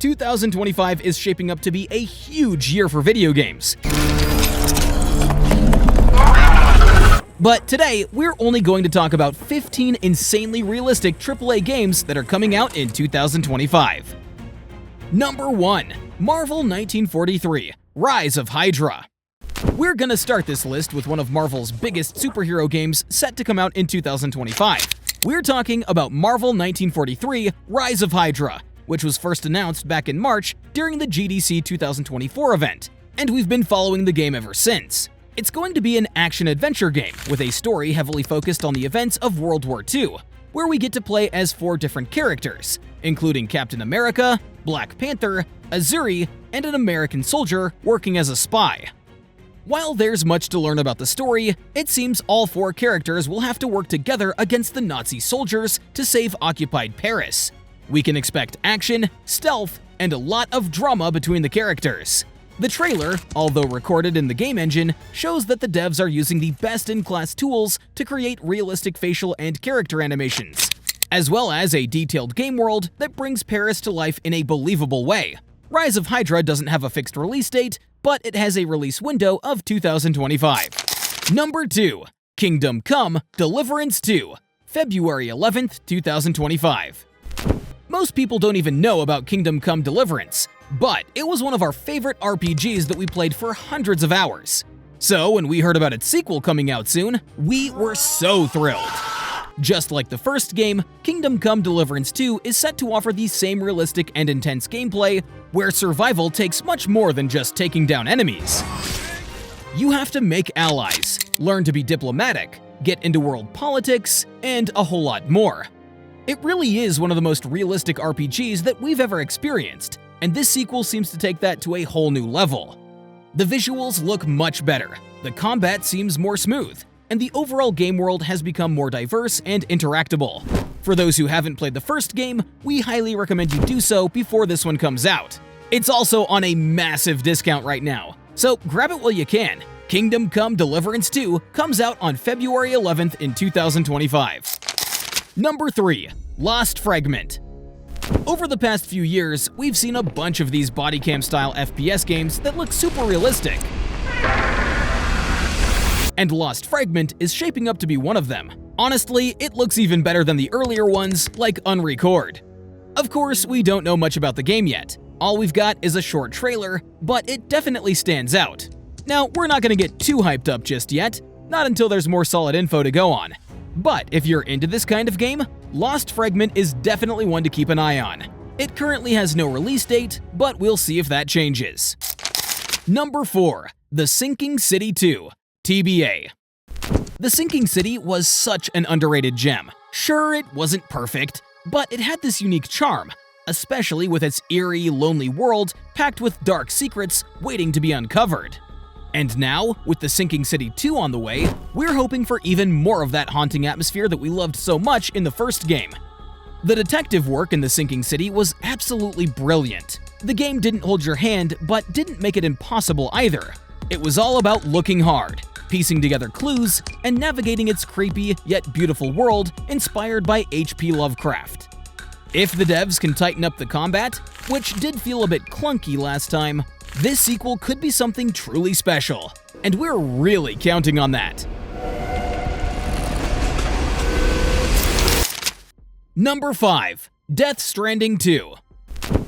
2025 is shaping up to be a huge year for video games. But today, we're only going to talk about 15 insanely realistic AAA games that are coming out in 2025. Number 1. Marvel 1943 – Rise of Hydra. We're gonna start this list with one of Marvel's biggest superhero games set to come out in 2025. We're talking about Marvel 1943 – Rise of Hydra, which was first announced back in March during the GDC 2024 event, and we've been following the game ever since. It's going to be an action-adventure game with a story heavily focused on the events of World War II, where we get to play as 4 different characters, including Captain America, Black Panther, Azuri, and an American soldier working as a spy. While there's much to learn about the story, it seems all 4 characters will have to work together against the Nazi soldiers to save occupied Paris. We can expect action, stealth, and a lot of drama between the characters. The trailer, although recorded in the game engine, shows that the devs are using the best-in-class tools to create realistic facial and character animations, as well as a detailed game world that brings Paris to life in a believable way. Rise of Hydra doesn't have a fixed release date, but it has a release window of 2025. Number 2. Kingdom Come: Deliverance II, February 11th, 2025. Most people don't even know about Kingdom Come: Deliverance, but it was one of our favorite RPGs that we played for hundreds of hours. So when we heard about its sequel coming out soon, we were so thrilled. Just like the first game, Kingdom Come: Deliverance II is set to offer the same realistic and intense gameplay, where survival takes much more than just taking down enemies. You have to make allies, learn to be diplomatic, get into world politics, and a whole lot more. It really is one of the most realistic RPGs that we've ever experienced, and this sequel seems to take that to a whole new level. The visuals look much better, the combat seems more smooth, and the overall game world has become more diverse and interactable. For those who haven't played the first game, we highly recommend you do so before this one comes out. It's also on a massive discount right now, so grab it while you can. Kingdom Come: Deliverance II comes out on February 11th in 2025. Number 3. Lost Fragment. Over the past few years, we've seen a bunch of these bodycam-style FPS games that look super realistic. And Lost Fragment is shaping up to be one of them. Honestly, it looks even better than the earlier ones, like Unrecord. Of course, we don't know much about the game yet. All we've got is a short trailer, but it definitely stands out. Now, we're not gonna get too hyped up just yet, not until there's more solid info to go on. But if you're into this kind of game, Lost Fragment is definitely one to keep an eye on. It currently has no release date, but we'll see if that changes. Number 4. The Sinking City 2, TBA. The Sinking City was such an underrated gem. Sure, it wasn't perfect, but it had this unique charm, especially with its eerie, lonely world packed with dark secrets waiting to be uncovered. And now, with The Sinking City 2 on the way, we're hoping for even more of that haunting atmosphere that we loved so much in the first game. The detective work in The Sinking City was absolutely brilliant. The game didn't hold your hand, but didn't make it impossible either. It was all about looking hard, piecing together clues, and navigating its creepy yet beautiful world inspired by H.P. Lovecraft. If the devs can tighten up the combat, which did feel a bit clunky last time, this sequel could be something truly special, and we're really counting on that. Number 5. Death Stranding 2.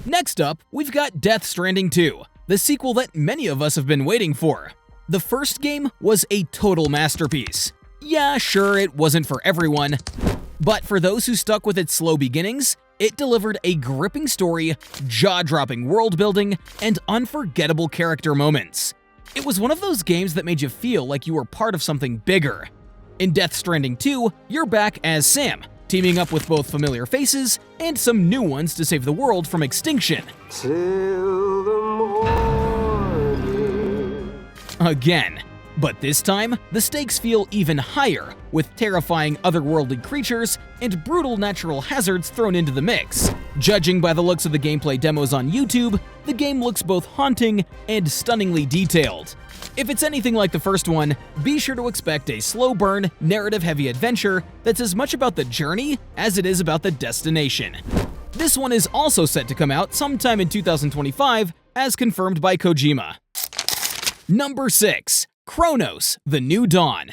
Next up, we've got Death Stranding 2, the sequel that many of us have been waiting for. The first game was a total masterpiece. Yeah, sure, it wasn't for everyone, but for those who stuck with its slow beginnings, it delivered a gripping story, jaw-dropping world-building, and unforgettable character moments. It was one of those games that made you feel like you were part of something bigger. In Death Stranding 2, you're back as Sam, teaming up with both familiar faces and some new ones to save the world from extinction. Till the morning. Again. But this time, the stakes feel even higher, with terrifying otherworldly creatures and brutal natural hazards thrown into the mix. Judging by the looks of the gameplay demos on YouTube, the game looks both haunting and stunningly detailed. If it's anything like the first one, be sure to expect a slow-burn, narrative-heavy adventure that's as much about the journey as it is about the destination. This one is also set to come out sometime in 2025, as confirmed by Kojima. Number 6. Chronos: The New Dawn.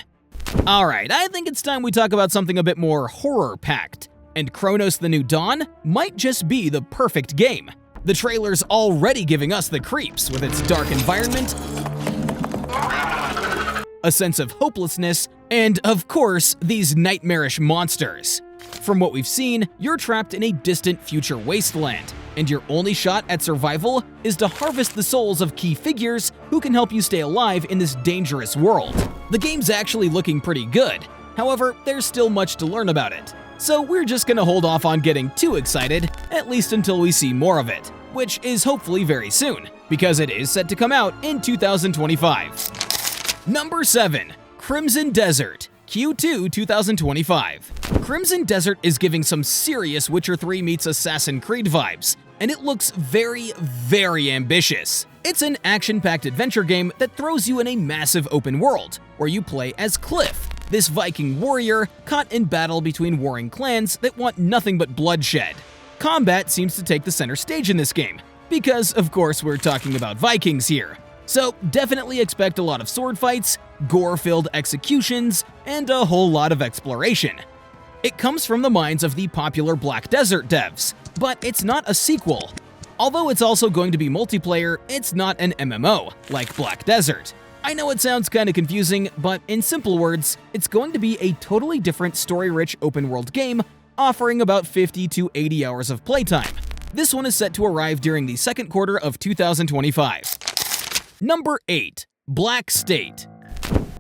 Alright, I think it's time we talk about something a bit more horror-packed, and Chronos: The New Dawn might just be the perfect game. The trailer's already giving us the creeps with its dark environment, a sense of hopelessness, and of course, these nightmarish monsters. From what we've seen, you're trapped in a distant future wasteland, and your only shot at survival is to harvest the souls of key figures who can help you stay alive in this dangerous world. The game's actually looking pretty good, however, there's still much to learn about it. So we're just gonna hold off on getting too excited, at least until we see more of it, which is hopefully very soon, because it is set to come out in 2025. Number 7. Crimson Desert, Q2 2025. Crimson Desert is giving some serious Witcher 3 meets Assassin's Creed vibes, and it looks very, very ambitious. It's an action-packed adventure game that throws you in a massive open world, where you play as Cliff, this Viking warrior caught in battle between warring clans that want nothing but bloodshed. Combat seems to take the center stage in this game, because of course we're talking about Vikings here. So definitely expect a lot of sword fights, gore-filled executions, and a whole lot of exploration. It comes from the minds of the popular Black Desert devs, but it's not a sequel. Although it's also going to be multiplayer, it's not an MMO, like Black Desert. I know it sounds kinda confusing, but in simple words, it's going to be a totally different story-rich open-world game, offering about 50 to 80 hours of playtime. This one is set to arrive during the second quarter of 2025. Number 8. Black State.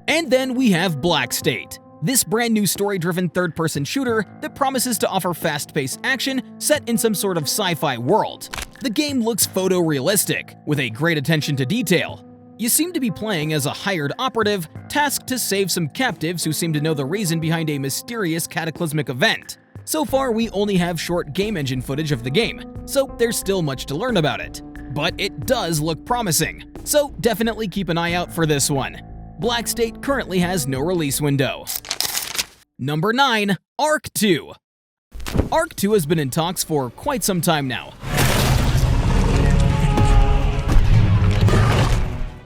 And then we have Black State, this brand new story-driven third-person shooter that promises to offer fast-paced action set in some sort of sci-fi world. The game looks photorealistic, with a great attention to detail. You seem to be playing as a hired operative tasked to save some captives who seem to know the reason behind a mysterious cataclysmic event. So far, we only have short game engine footage of the game, so there's still much to learn about it. But it does look promising, so definitely keep an eye out for this one. Black State currently has no release window. Number 9. Ark 2. Ark 2 has been in talks for quite some time now.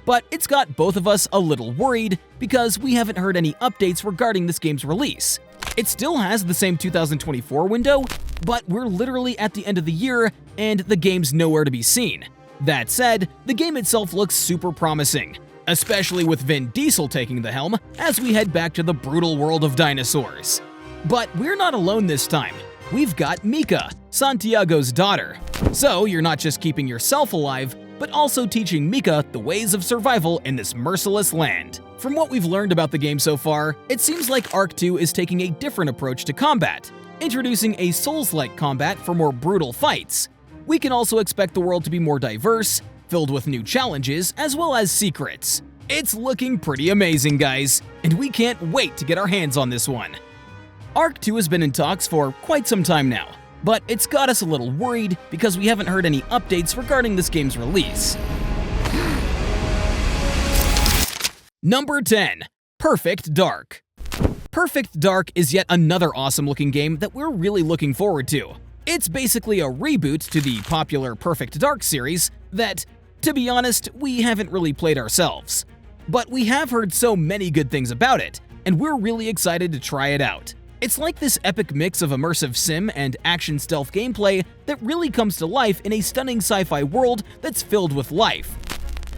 But it's got both of us a little worried because we haven't heard any updates regarding this game's release. It still has the same 2024 window, but we're literally at the end of the year and the game's nowhere to be seen. That said, the game itself looks super promising, especially with Vin Diesel taking the helm as we head back to the brutal world of dinosaurs. But we're not alone this time. We've got Mika, Santiago's daughter. So you're not just keeping yourself alive, but also teaching Mika the ways of survival in this merciless land. From what we've learned about the game so far, it seems like Ark 2 is taking a different approach to combat, introducing a Souls-like combat for more brutal fights. We can also expect the world to be more diverse, filled with new challenges as well as secrets. It's looking pretty amazing, guys, and we can't wait to get our hands on this one. Ark 2 has been in talks for quite some time now, but it's got us a little worried because we haven't heard any updates regarding this game's release. Number 10. Perfect Dark. Perfect Dark is yet another awesome-looking game that we're really looking forward to. It's basically a reboot to the popular Perfect Dark series that, to be honest, we haven't really played ourselves. But we have heard so many good things about it, and we're really excited to try it out. It's like this epic mix of immersive sim and action stealth gameplay that really comes to life in a stunning sci-fi world that's filled with life.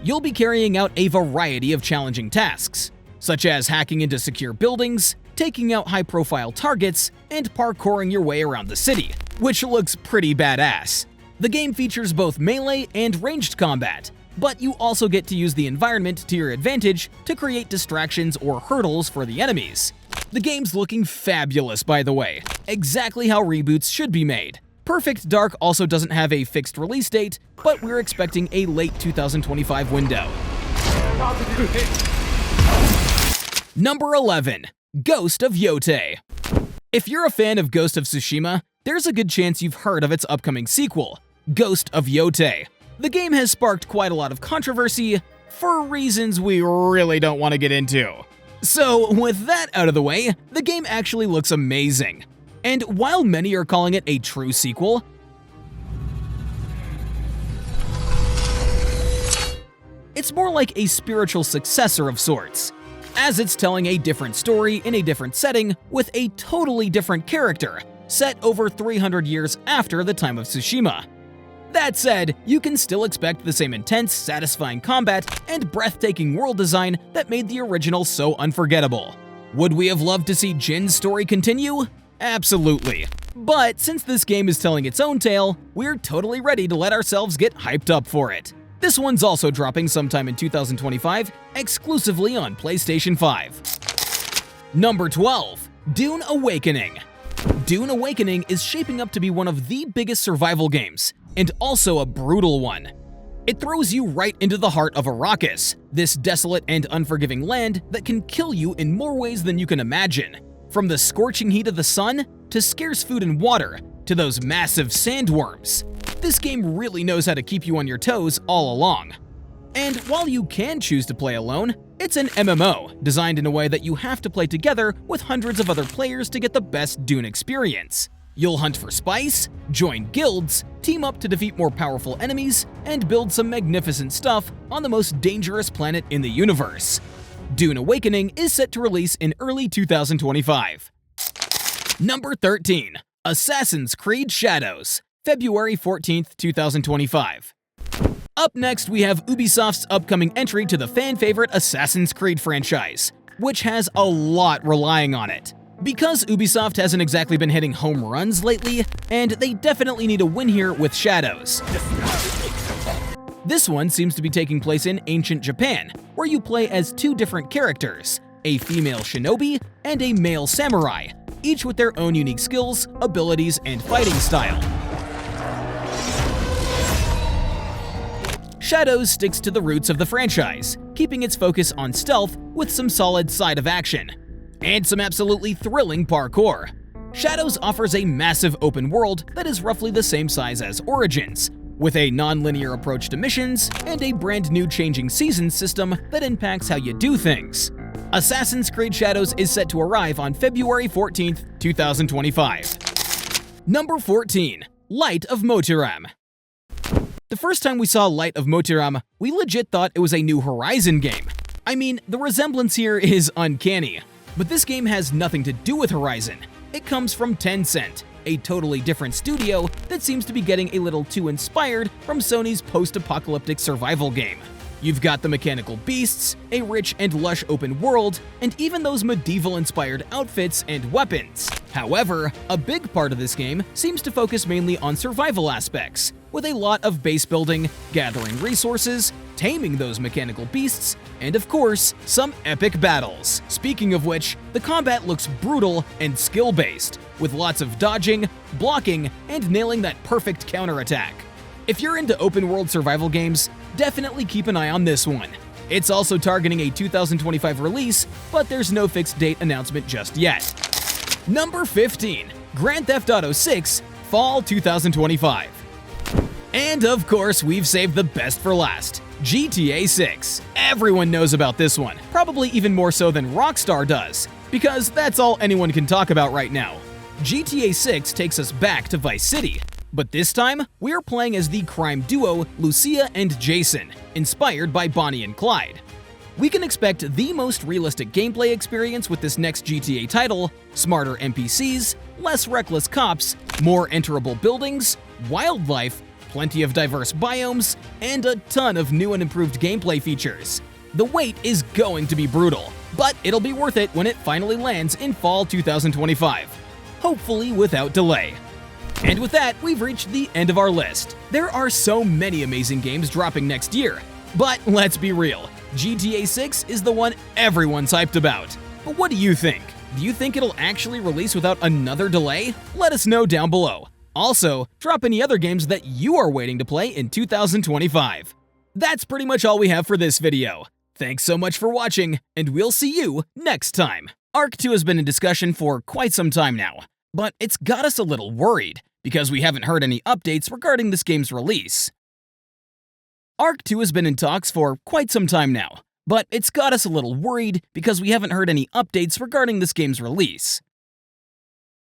You'll be carrying out a variety of challenging tasks, such as hacking into secure buildings, taking out high-profile targets, and parkouring your way around the city, which looks pretty badass. The game features both melee and ranged combat, but you also get to use the environment to your advantage to create distractions or hurdles for the enemies. The game's looking fabulous, by the way, exactly how reboots should be made. Perfect Dark also doesn't have a fixed release date, but we're expecting a late 2025 window. Number 11. Ghost of Yotei. If you're a fan of Ghost of Tsushima, there's a good chance you've heard of its upcoming sequel, Ghost of Yotei. The game has sparked quite a lot of controversy for reasons we really don't want to get into. So with that out of the way, the game actually looks amazing. And while many are calling it a true sequel, it's more like a spiritual successor of sorts, as it's telling a different story in a different setting with a totally different character, set over 300 years after the time of Tsushima. That said, you can still expect the same intense, satisfying combat and breathtaking world design that made the original so unforgettable. Would we have loved to see Jin's story continue? Absolutely. But since this game is telling its own tale, we're totally ready to let ourselves get hyped up for it. This one's also dropping sometime in 2025, exclusively on PlayStation 5. Number 12. Dune Awakening. Dune Awakening is shaping up to be one of the biggest survival games, and also a brutal one. It throws you right into the heart of Arrakis, this desolate and unforgiving land that can kill you in more ways than you can imagine. From the scorching heat of the sun, to scarce food and water, to those massive sandworms. This game really knows how to keep you on your toes all along. And while you can choose to play alone, it's an MMO designed in a way that you have to play together with hundreds of other players to get the best Dune experience. You'll hunt for spice, join guilds, team up to defeat more powerful enemies, and build some magnificent stuff on the most dangerous planet in the universe. Dune Awakening is set to release in early 2025. Number 13. Assassin's Creed Shadows, February 14th, 2025. Up next, we have Ubisoft's upcoming entry to the fan-favorite Assassin's Creed franchise, which has a lot relying on it. Because Ubisoft hasn't exactly been hitting home runs lately, and they definitely need a win here with Shadows. This one seems to be taking place in ancient Japan, where you play as two different characters, a female shinobi and a male samurai, each with their own unique skills, abilities, and fighting style. Shadows sticks to the roots of the franchise, keeping its focus on stealth with some solid side of action, and some absolutely thrilling parkour. Shadows offers a massive open world that is roughly the same size as Origins, with a non-linear approach to missions and a brand new changing seasons system that impacts how you do things. Assassin's Creed Shadows is set to arrive on February 14th, 2025. Number 14. Light of Motiram. The first time we saw Light of Motiram, we legit thought it was a New Horizon game. I mean, the resemblance here is uncanny. But this game has nothing to do with Horizon. It comes from Tencent, a totally different studio that seems to be getting a little too inspired from Sony's post-apocalyptic survival game. You've got the mechanical beasts, a rich and lush open world, and even those medieval-inspired outfits and weapons. However, a big part of this game seems to focus mainly on survival aspects, with a lot of base building, gathering resources, taming those mechanical beasts, and of course, some epic battles. Speaking of which, the combat looks brutal and skill-based, with lots of dodging, blocking, and nailing that perfect counterattack. If you're into open-world survival games, definitely keep an eye on this one. It's also targeting a 2025 release, but there's no fixed date announcement just yet. Number 15. Grand Theft Auto 6, Fall 2025. And of course, we've saved the best for last. GTA 6. Everyone knows about this one, probably even more so than Rockstar does, because that's all anyone can talk about right now. GTA 6 takes us back to Vice City, but this time, we're playing as the crime duo Lucia and Jason, inspired by Bonnie and Clyde. We can expect the most realistic gameplay experience with this next GTA title, smarter NPCs, less reckless cops, more enterable buildings, wildlife, plenty of diverse biomes, and a ton of new and improved gameplay features. The wait is going to be brutal, but it'll be worth it when it finally lands in fall 2025, hopefully without delay. And with that, we've reached the end of our list. There are so many amazing games dropping next year, but let's be real, GTA 6 is the one everyone's hyped about. But what do you think? Do you think it'll actually release without another delay? Let us know down below. Also, drop any other games that you are waiting to play in 2025. That's pretty much all we have for this video. Thanks so much for watching, and we'll see you next time. Arc 2 has been in discussion for quite some time now, but it's got us a little worried because we haven't heard any updates regarding this game's release. Arc 2 has been in talks for quite some time now, but it's got us a little worried because we haven't heard any updates regarding this game's release.